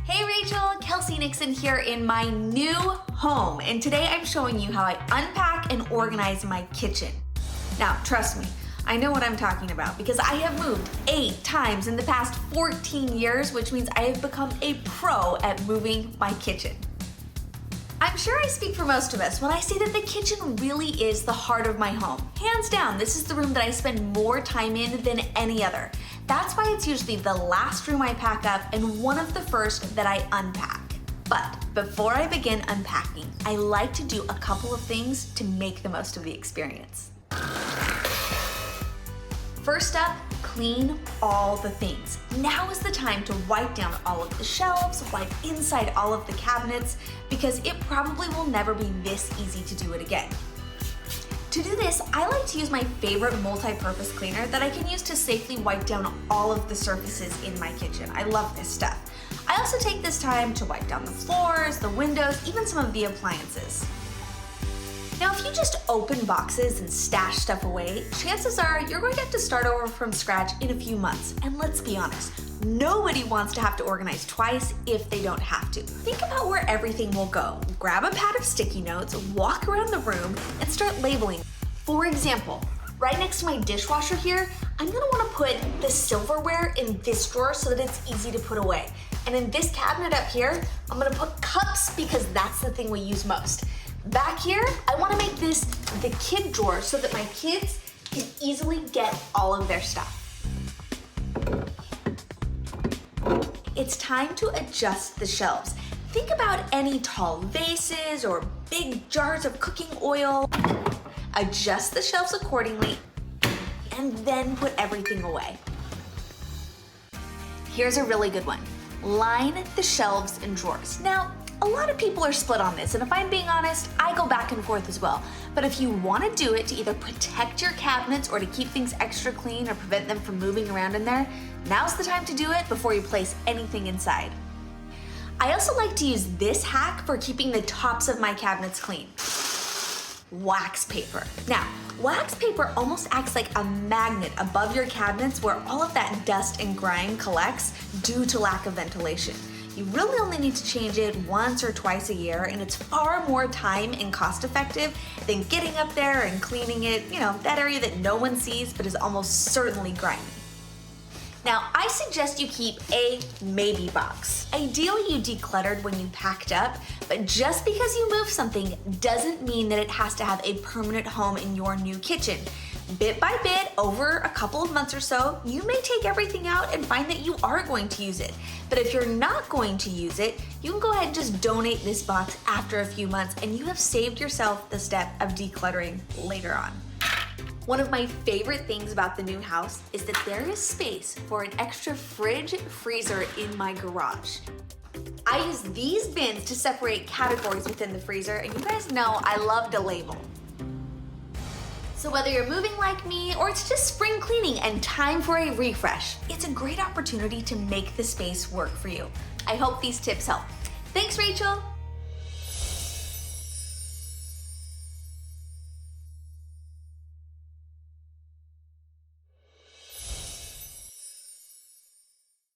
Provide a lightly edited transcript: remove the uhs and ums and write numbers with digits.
Hey Rachel, Kelsey Nixon here in my new home, and today I'm showing you how I unpack and organize my kitchen. Now, trust me, I know what I'm talking about because I have moved 8 times in the past 14 years, which means I have become a pro at moving my kitchen. I'm sure I speak for most of us when I say that the kitchen really is the heart of my home. Hands down, this is the room that I spend more time in than any other. That's why it's usually the last room I pack up and one of the first that I unpack. But before I begin unpacking, I like to do a couple of things to make the most of the experience. First up, clean all the things. Now is the time to wipe down all of the shelves, wipe inside all of the cabinets, because it probably will never be this easy to do it again. To do this, I like to use my favorite multi-purpose cleaner that I can use to safely wipe down all of the surfaces in my kitchen. I love this stuff. I also take this time to wipe down the floors, the windows, even some of the appliances. Now, if you just open boxes and stash stuff away, chances are you're going to have to start over from scratch in a few months. And let's be honest, nobody wants to have to organize twice if they don't have to. Think about where everything will go. Grab a pad of sticky notes, walk around the room, and start labeling. For example, right next to my dishwasher here, I'm gonna wanna put the silverware in this drawer so that it's easy to put away. And in this cabinet up here, I'm gonna put cups because that's the thing we use most. Back here, I wanna make this the kid drawer so that my kids can easily get all of their stuff. It's time to adjust the shelves. Think about any tall vases or big jars of cooking oil. Adjust the shelves accordingly, and then put everything away. Here's a really good one. Line the shelves and drawers. Now, a lot of people are split on this, and if I'm being honest, I go back and forth as well. But if you want to do it to either protect your cabinets or to keep things extra clean or prevent them from moving around in there, now's the time to do it before you place anything inside. I also like to use this hack for keeping the tops of my cabinets clean. Wax paper. Now, wax paper almost acts like a magnet above your cabinets where all of that dust and grime collects due to lack of ventilation. You really only need to change it once or twice a year, and it's far more time and cost effective than getting up there and cleaning it, that area that no one sees but is almost certainly grimy. Now, I suggest you keep a maybe box. Ideally, you decluttered when you packed up, but just because you move something doesn't mean that it has to have a permanent home in your new kitchen. Bit by bit, over a couple of months or so, you may take everything out and find that you are going to use it. But if you're not going to use it, you can go ahead and just donate this box after a few months, and you have saved yourself the step of decluttering later on. One of my favorite things about the new house is that there is space for an extra fridge freezer in my garage. I use these bins to separate categories within the freezer, and you guys know I love to label. So whether you're moving like me or it's just spring cleaning and time for a refresh, it's a great opportunity to make the space work for you. I hope these tips help. Thanks, Rachel.